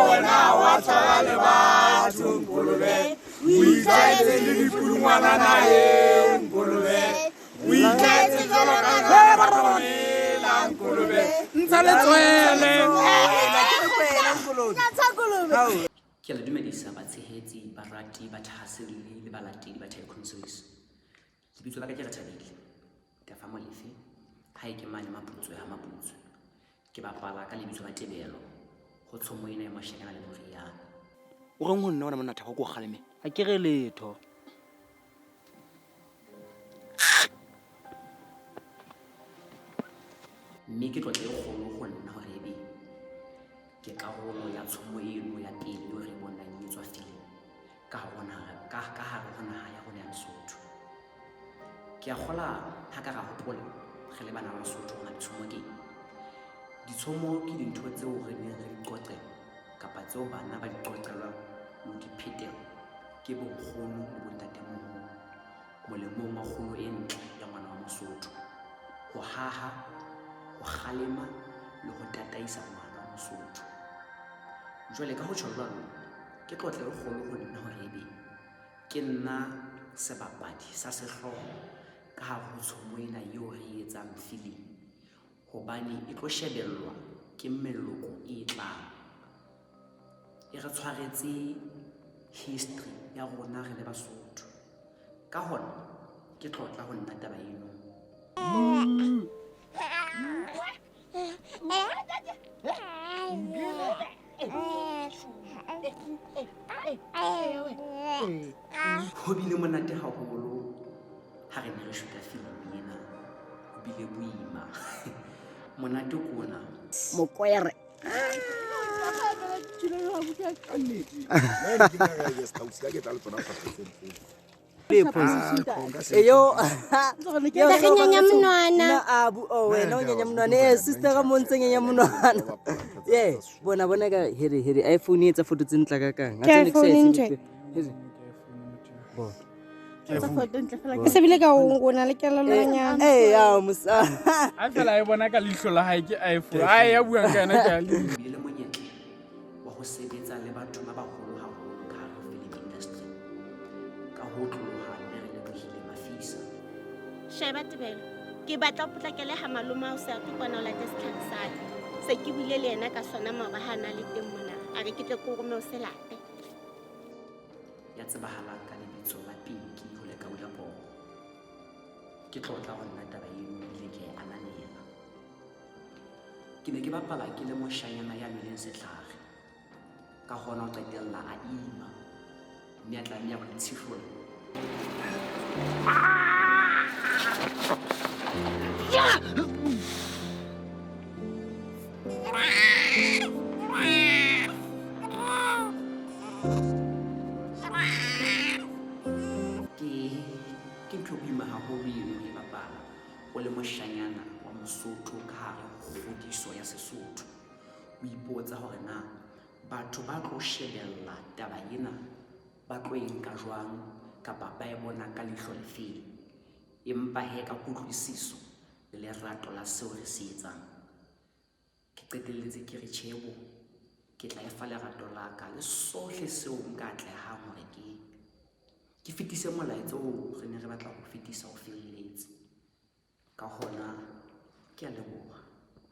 wena wa tshwana le batho ngolobe o itletse le dipudungwana nae ngolobe o itletse jalo ka baromela ngolobe ntsha letswele ke le dumedisa batshehetsi barati ba thahaselle le balatedi ba TYCOONseries. Lebitso la ka ke Rethabile ka fa molefe ha ke mane maputswe ha maputswe ke bapala ka lebitso la Tebelo go ts'omo ena ya moshanyana le moriana. O reng ho nna ona monna thako go kgaleme a ke re letho mme ke tlotle go go nna hore ebe ke karolo ya ts'omo eno ya pele re bonang e tswa fele ka hare ho naha ya rona ya Lesotho. Ke a gola ha ka ra hopola re le bana ba Lesotho hore ts'omo ke ts'omo ke dintho tseo re neng re di qoqela kapa tseo bana ba di qoqelwa mo diphetelo ke bonkgono le bontatemoholo molemong wa kgolo e ntle ya ngwana wa Mosotho, ho haha, ho kgalema le ho tataisa ngwana wa Mosotho. Jwale ka ho tjho jwalo ke tlotle le kgolo ho nna hore ebe ke nna sebapadi sa sehlooho ka hare ho ts'omo ena eo re etsang filimi, hobane e tlo shebellwa ke meloko e tlang. E re tshwaretse history ya rona re le Basotho. Ka hona ke tlotla ho nna taba eno. Ho bile monate haholo ha re ne re shuta filimi ena, ho bile boima. Monate ke ona mokwere eyo nyanya monwana abu o wena o nyanya monwana sister ga montse nyanya monwana bona ka heri iPhone e etsa photo tse ntla ka kang ke se bile ka o na le kelelonyana ya musa a fela e bona ka leihlo la hae ke iPhone a ya buang ka yena ke a le bile monyetla wa ho sebetsa le batho ba baholo haholo ka hare ho film industry. Ka ho tloha mme re lebohile Mafisa. Shebella Tebelo, ke batla o potlakele ha maloma o se a kopana o late setlhare sa ka se ke bile le yena ka sona maoba ha na le teng mona a re ke tle ko rome o se late Ya tsebahala ka lebitso la Pinki ho le ka ula bo. Ke tlotla ho nna taba eno ile ke ananela. Ke ne ke bapala ke le moshanyana ya leng setlhare ka hona o qetella a ima mme a tlameha ho itshifola. Ke ntho e boima haholo eno e bapala o le moshanyana wa Mosotho ka hare ho kgodiso ya Sesotho. O ipotsa hore na batho ba tlo shebella taba ena ba tlo e nka jwang kapa ba e bona ka leihlo le feng, empa he ka kutlwisiso le lerato la seo re se etsang. Ke qetelletse ke re tjhebo ke tla e fa lerato la ka le sohle seo nka atlehang hore ke fetise molaetsa oo re ne re batla ho fetisa ho felletse. Ka hona ke a leboha.